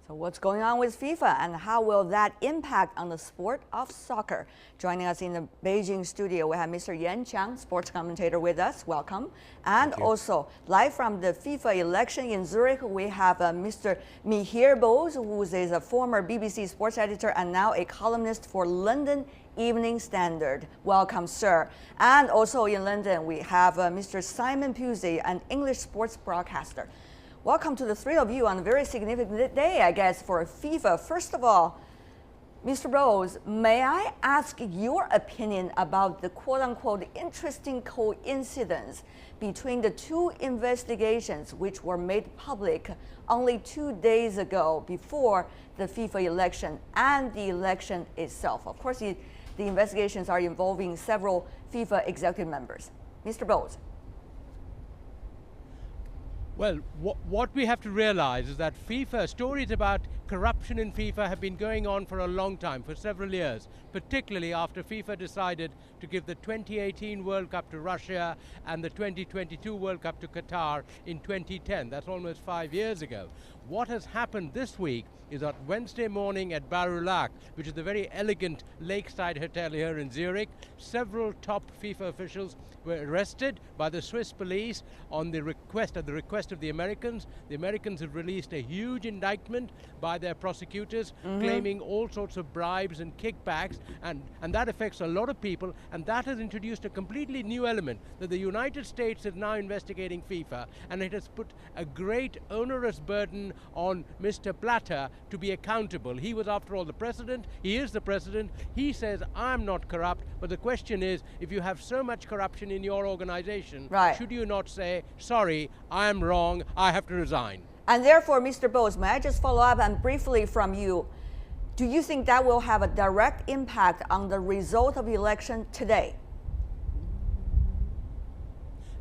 So what's going on with FIFA and how will that impact on the sport of soccer? Joining us in the Beijing studio, we have Mr. Yan Qiang, sports commentator with us. Welcome. And also, live from the FIFA election in Zurich, we have Mr. Mihir Bose, who is a former BBC sports editor and now a columnist for London Evening Standard. Welcome, sir. And also in London, we have Mr. Simon Pusey, an English sports broadcaster. Welcome to the three of you on a very significant day, I guess, for FIFA. First of all, Mr. Bose, may I ask your opinion about the quote-unquote interesting coincidence between the two investigations which were made public only 2 days ago before the FIFA election and the election itself? Of course, the investigations are involving several FIFA executive members. Mr. Bose. Well, what we have to realize is that stories about corruption in FIFA have been going on for a long time, for several years, particularly after FIFA decided to give the 2018 World Cup to Russia and the 2022 World Cup to Qatar in 2010. That's almost 5 years ago. What has happened this week is that Wednesday morning at Barulac, which is the very elegant lakeside hotel here in Zurich, several top FIFA officials were arrested by the Swiss police at the request of the Americans. The Americans have released a huge indictment by their prosecutors, claiming all sorts of bribes and kickbacks, and that affects a lot of people, and that has introduced a completely new element that the United States is now investigating FIFA, and it has put a great onerous burden on Mr. Blatter to be accountable. He was, after all, the president. He is the president. He says, I'm not corrupt, but the question is, if you have so much corruption in your organization, should you not say, sorry, I am wrong, I have to resign? And therefore, Mr. Bose, may I just follow up and briefly from you, do you think that will have a direct impact on the result of the election today?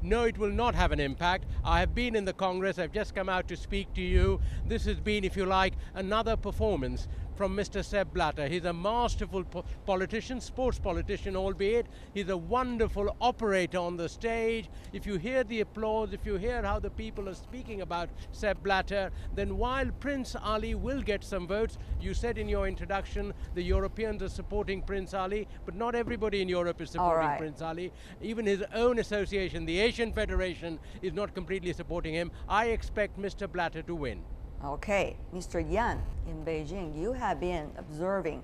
No, it will not have an impact. I have been in the Congress. I've just come out to speak to you. This has been, if you like, another performance from Mr. Sepp Blatter. He's a masterful politician, sports politician albeit. He's a wonderful operator on the stage. If you hear the applause, if you hear how the people are speaking about Sepp Blatter, then while Prince Ali will get some votes, you said in your introduction the Europeans are supporting Prince Ali, but not everybody in Europe is supporting Prince Ali. Even his own association, the Asian Federation, is not completely supporting him. I expect Mr. Blatter to win. Okay, Mr. Yan in Beijing, you have been observing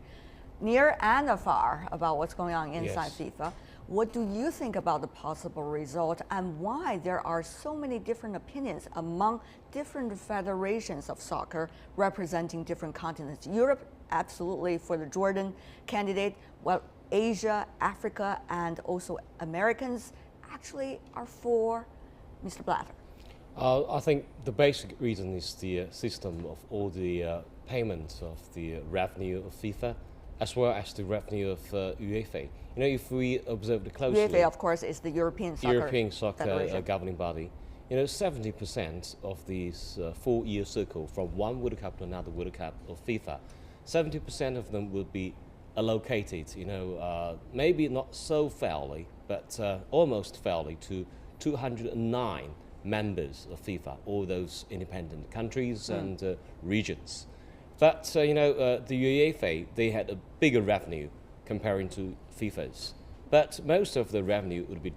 near and afar about what's going on inside FIFA. What do you think about the possible result and why there are so many different opinions among different federations of soccer representing different continents? Europe, absolutely for the Jordan candidate. Well, Asia, Africa, and also Americans actually are for Mr. Blatter. I think the basic reason is the system of all the payments of the revenue of FIFA, as well as the revenue of UEFA. You know, if we observe closely, UEFA, of course, is the European soccer governing body. You know, 70% of this 4-year cycle from one World Cup to another World Cup of FIFA, 70% of them will be allocated. You know, maybe not so fairly, but almost fairly to 209. Members of FIFA, all those independent countries and regions. But, you know, the UEFA, they had a bigger revenue comparing to FIFA's. But most of the revenue would be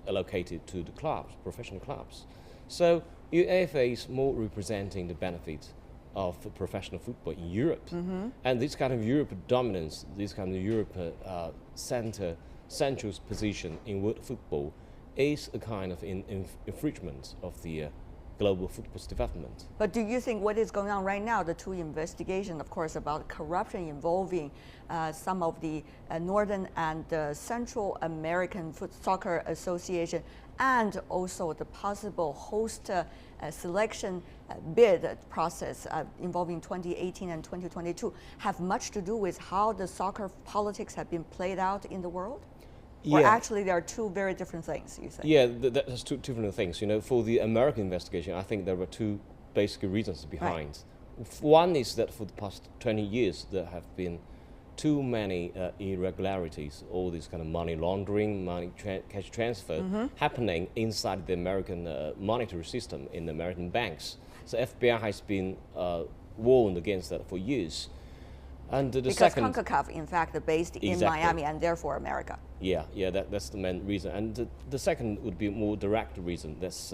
allocated to the clubs, professional clubs. So UEFA is more representing the benefit of professional football in Europe. And this kind of Europe dominance, this kind of Europe central position in world football is a kind of infringement of the global football's development. But do you think what is going on right now, the two investigations, of course, about corruption involving some of the Northern and Central American Soccer Association and also the possible host selection bid process involving 2018 and 2022 have much to do with how the soccer politics have been played out in the world? Or actually there are two very different things, you say? Yeah, that's two different things. You know, for the American investigation, I think there were two basic reasons behind. One is that for the past 20 years, there have been too many irregularities, all this kind of money laundering, cash transfer happening inside the American monetary system in the American banks. So FBI has been warned against that for years. And because second, CONCACAF, in fact, are based in Miami and therefore America. Yeah, that's the main reason. And the second would be a more direct reason. That's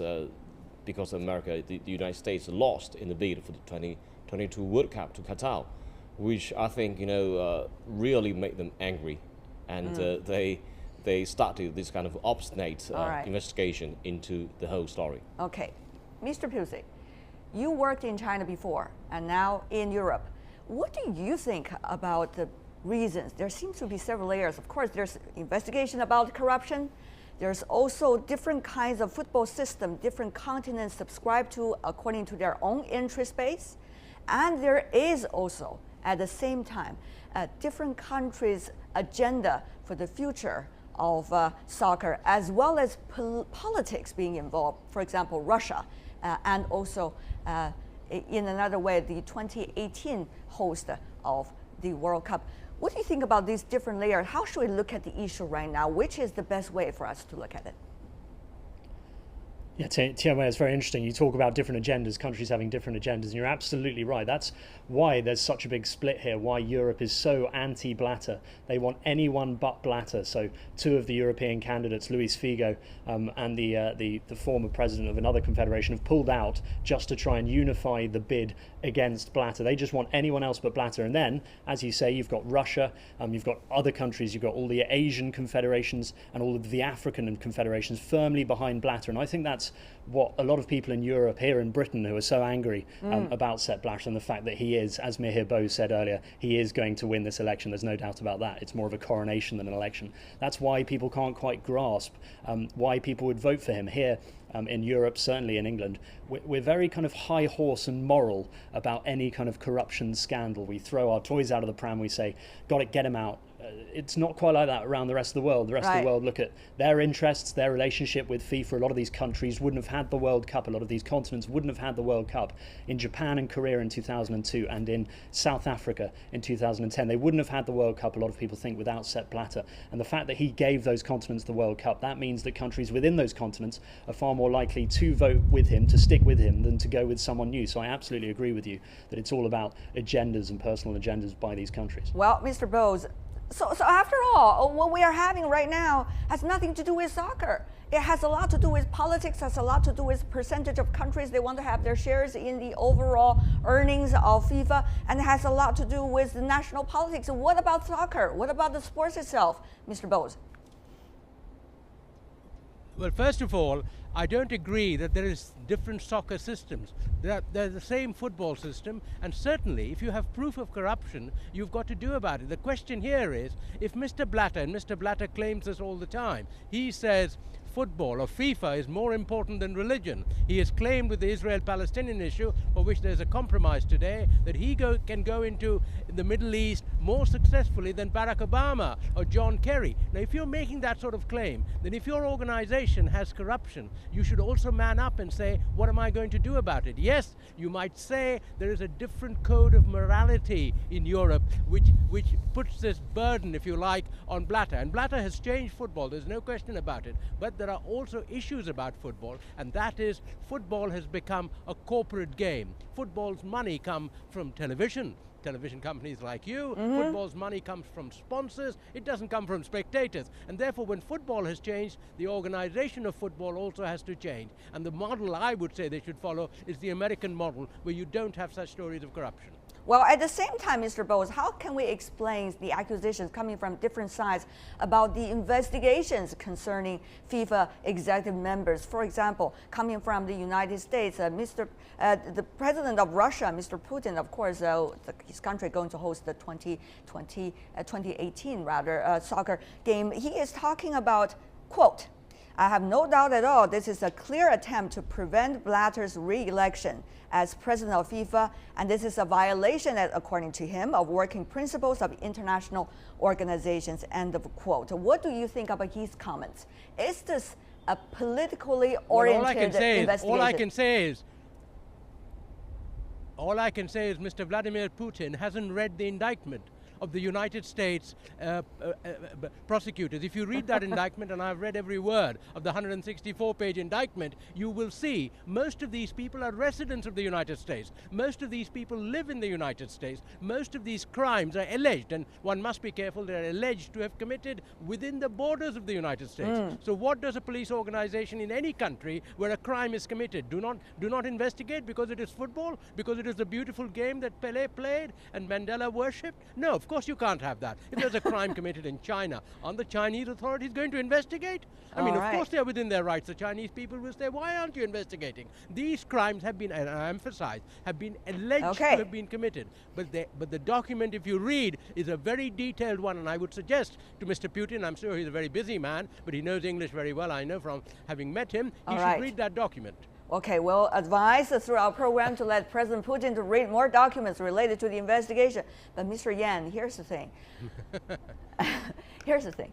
because America, the United States, lost in the bid for the 2022 World Cup to Qatar, which I think really made them angry, and they started this kind of obstinate investigation into the whole story. Okay, Mr. Pusey, you worked in China before and now in Europe. What do you think about the reasons? There seems to be several layers. Of course, there's investigation about corruption. There's also different kinds of football system, different continents subscribe to according to their own interest base. And there is also, at the same time, different countries' agenda for the future of soccer, as well as politics being involved. For example, Russia, and also in another way, the 2018 host of the World Cup. What do you think about these different layers? How should we look at the issue right now? Which is the best way for us to look at it? Yeah, Tianwei, it's very interesting. You talk about different agendas, countries having different agendas, and you're absolutely right. That's why there's such a big split here, why Europe is so anti-Blatter. They want anyone but Blatter. So two of the European candidates, Luis Figo and the former president of another confederation, have pulled out just to try and unify the bid against Blatter. They just want anyone else but Blatter. And then, as you say, you've got Russia, you've got other countries, you've got all the Asian confederations and all of the African confederations firmly behind Blatter. And I think that's what a lot of people in Europe, here in Britain, who are so angry about Sepp Blatter and the fact that he is, as Mihir Bose said earlier, he is going to win this election. There's no doubt about that. It's more of a coronation than an election. That's why people can't quite grasp why people would vote for him. Here in Europe, certainly in England, we're very kind of high horse and moral about any kind of corruption scandal. We throw our toys out of the pram, we say, got it, get him out. It's not quite like that around the rest of the world. The rest of the world look at their interests, their relationship with FIFA. A lot of these countries wouldn't have had the World Cup. A lot of these continents wouldn't have had the World Cup. In Japan and Korea in 2002 and in South Africa in 2010, they wouldn't have had the World Cup, a lot of people think, without Sepp Blatter. And the fact that he gave those continents the World Cup, that means that countries within those continents are far more likely to vote with him, to stick with him, than to go with someone new. So I absolutely agree with you that it's all about agendas and personal agendas by these countries. Well, Mr. Bose, So after all, what we are having right now has nothing to do with soccer. It has a lot to do with politics, has a lot to do with percentage of countries they want to have their shares in the overall earnings of FIFA, and it has a lot to do with the national politics. What about soccer? What about the sports itself, Mr. Bose? Well, first of all, I don't agree that there is different soccer systems. They're the same football system, and certainly if you have proof of corruption, you've got to do about it. The question here is, if Mr. Blatter, and Mr. Blatter claims this all the time, he says football or FIFA is more important than religion. He has claimed with the Israel-Palestinian issue, for which there's a compromise today, that he can go into the Middle East more successfully than Barack Obama or John Kerry. Now, if you're making that sort of claim, then if your organization has corruption, you should also man up and say, what am I going to do about it? Yes, you might say there is a different code of morality in Europe which puts this burden, if you like, on Blatter. And Blatter has changed football, there's no question about it. But there are also issues about football, and that is football has become a corporate game. Football's money comes from television companies like you. Football's money comes from sponsors. It doesn't come from spectators. And therefore, when football has changed, the organization of football also has to change. And the model I would say they should follow is the American model, where you don't have such stories of corruption. Well, at the same time, Mr. Bose, how can we explain the accusations coming from different sides about the investigations concerning FIFA executive members? For example, coming from the United States, the president of Russia, Mr. Putin, of course, his country going to host the 2018 soccer game. He is talking about, quote, I have no doubt at all this is a clear attempt to prevent Blatter's re-election as president of FIFA, and this is a violation, according to him, of working principles of international organizations, end of quote. What do you think about his comments? Is this a politically oriented investigation? All I can say is Mr. Vladimir Putin hasn't read the indictment of the United States prosecutors. If you read that indictment, and I've read every word of the 164-page indictment, you will see most of these people are residents of the United States. Most of these people live in the United States. Most of these crimes are alleged, and one must be careful, they're alleged to have committed within the borders of the United States. So what does a police organization in any country where a crime is committed do not investigate because it is football, because it is the beautiful game that Pelé played and Mandela worshipped? No, of course you can't have that. If there's a crime committed in China, aren't the Chinese authorities going to investigate? I mean, of course they're within their rights. The Chinese people will say, why aren't you investigating? These crimes have been, and I emphasize, have been alleged to have been committed. But the document, if you read, is a very detailed one, and I would suggest to Mr. Putin, I'm sure he's a very busy man, but he knows English very well, I know from having met him, he should read that document. Okay, we'll advise through our program to let President Putin to read more documents related to the investigation. But Mr. Yan, here's the thing. Here's the thing.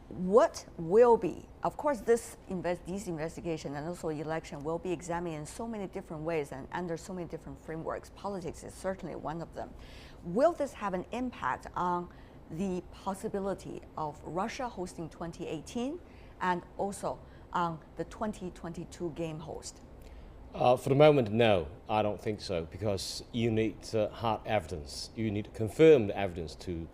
What will be, of course, these investigations and also election will be examined in so many different ways and under so many different frameworks. Politics is certainly one of them. Will this have an impact on the possibility of Russia hosting 2018 and also on the 2022 game host? For the moment, no, I don't think so, because you need hard evidence. You need confirmed evidence to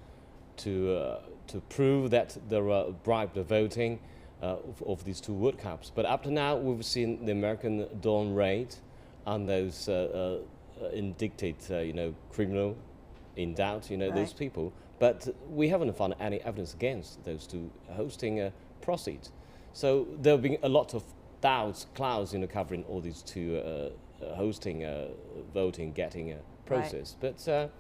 prove that there are bribed voting of these two World Cups. But up to now, we've seen the American Dawn raid and those indicted, criminal in doubt, those people. But we haven't found any evidence against those two hosting proceeds. So there have been a lot of doubts, clouds, covering all these two hosting, voting, getting process. But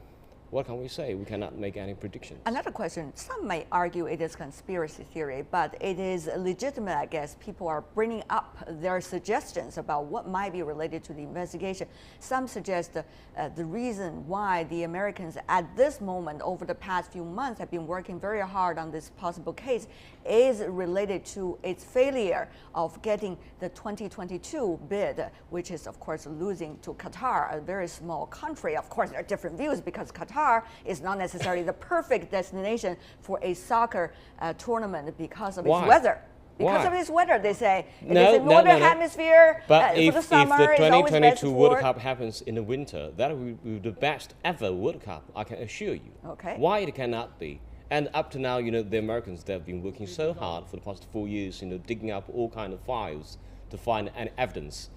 what can we say? We cannot make any predictions. Another question, some may argue it is conspiracy theory, but it is legitimate, I guess. People are bringing up their suggestions about what might be related to the investigation. Some suggest the reason why the Americans at this moment over the past few months have been working very hard on this possible case is related to its failure of getting the 2022 bid, which is of course losing to Qatar, a very small country. Of course there are different views because Qatar is not necessarily the perfect destination for a soccer tournament because of its weather. Because of its weather, they say. It is in northern hemisphere but for the summer. If the 2022 World Cup happens in the winter, that will be the best ever World Cup, I can assure you. Okay. Why it cannot be? And up to now, the Americans, they've been working so hard for the past 4 years, digging up all kind of files to find any evidence,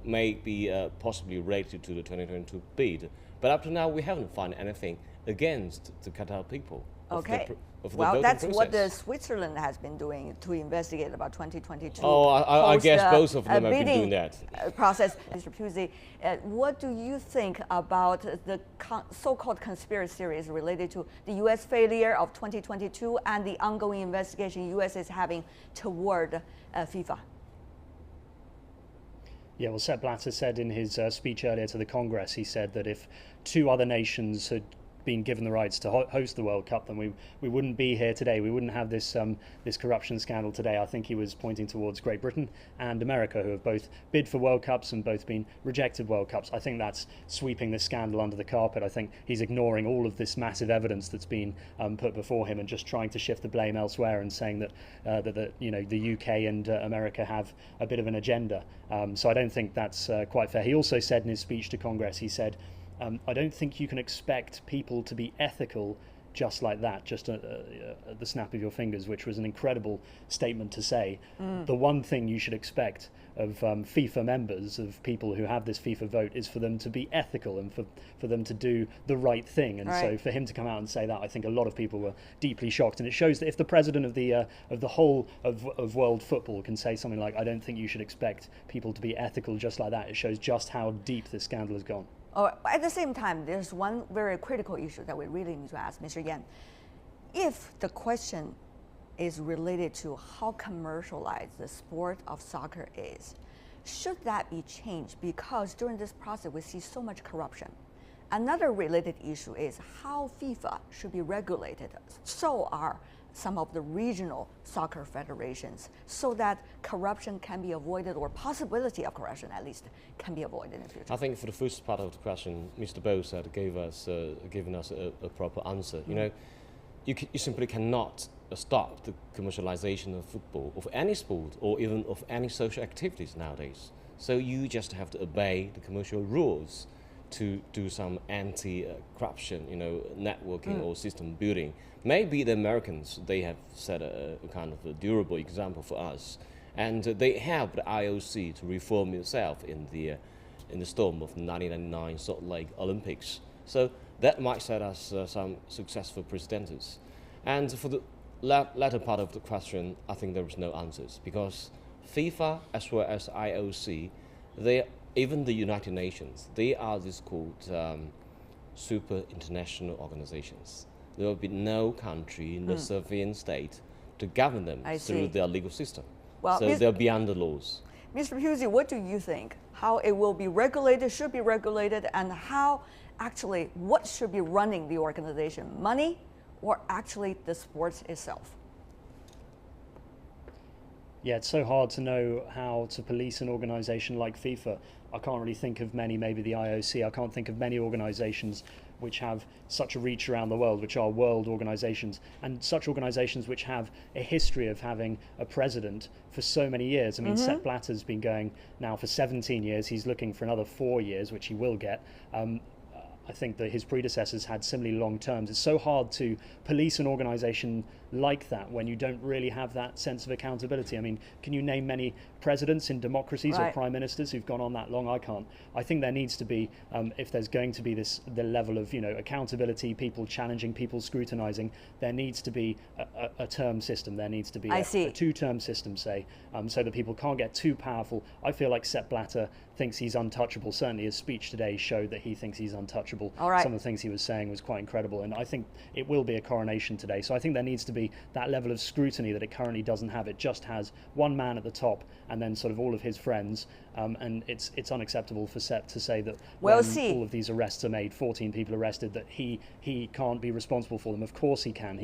may be possibly related to the 2022 bid. But up to now, we haven't found anything against the Qatar people. Okay. Well, that's what the Switzerland has been doing to investigate about 2022. Oh, I guess both of them have been doing that. Process. Mr. Pusey, what do you think about the so-called conspiracy theories related to the U.S. failure of 2022 and the ongoing investigation U.S. is having toward FIFA? Yeah, well, Sepp Blatter said in his speech earlier to the Congress, he said that if two other nations had been given the rights to host the World Cup, then we wouldn't be here today. We wouldn't have this this corruption scandal today. I think he was pointing towards Great Britain and America, who have both bid for World Cups and both been rejected World Cups. I think that's sweeping this scandal under the carpet. I think he's ignoring all of this massive evidence that's been put before him and just trying to shift the blame elsewhere and saying that the UK and America have a bit of an agenda. So I don't think that's quite fair. He also said in his speech to Congress, he said, I don't think you can expect people to be ethical just like that, just at the snap of your fingers, which was an incredible statement to say. The one thing you should expect of FIFA members, of people who have this FIFA vote, is for them to be ethical and for them to do the right thing. And so for him to come out and say that, I think a lot of people were deeply shocked. And it shows that if the president of the whole of world football can say something like, I don't think you should expect people to be ethical just like that, it shows just how deep this scandal has gone. At the same time, there's one very critical issue that we really need to ask, Mr. Yan. If the question is related to how commercialized the sport of soccer is, should that be changed? Because during this process, we see so much corruption. Another related issue is how FIFA should be regulated. So are some of the regional soccer federations so that corruption can be avoided, or possibility of corruption at least can be avoided in the future? I think for the first part of the question, Mr. Bose had given us a proper answer. You know, you simply cannot stop the commercialization of football, of any sport, or even of any social activities nowadays. So you just have to obey the commercial rules to do some anti-corruption, networking or system building. Maybe the Americans, they have set a kind of a durable example for us, and they helped the IOC to reform itself in the storm of 1999 Salt Lake Olympics. So that might set us some successful precedents. And for the latter part of the question, I think there is no answers, because FIFA as well as IOC, even the United Nations, they are this called super international organizations. There will be no country, no sovereign state to govern them through their legal system. Well, so they're beyond the laws. Mr. Pusey, what do you think? How it will be regulated, should be regulated, and how actually what should be running the organization? Money or actually the sports itself? Yeah, it's so hard to know how to police an organization like FIFA. I can't really think of many, maybe the IOC. I can't think of many organizations which have such a reach around the world, which are world organizations, and such organizations which have a history of having a president for so many years. I mean, Sepp Blatter's been going now for 17 years. He's looking for another 4 years, which he will get. I think that his predecessors had similarly long terms. It's so hard to police an organization like that when you don't really have that sense of accountability. I mean, can you name many presidents in democracies or prime ministers who've gone on that long? I can't. I think there needs to be, if there's going to be the level of accountability, people challenging, people scrutinizing, there needs to be a term system. There needs to be a two-term system, say, so that people can't get too powerful. I feel like Sepp Blatter thinks he's untouchable. Certainly his speech today showed that he thinks he's untouchable. Some of the things he was saying was quite incredible, and I think it will be a coronation today. So I think there needs to be that level of scrutiny that it currently doesn't have. It just has one man at the top and then sort of all of his friends, and it's unacceptable for Sepp to say that when all of these arrests are made, 14 people arrested, that he can't be responsible for them. Of course he can.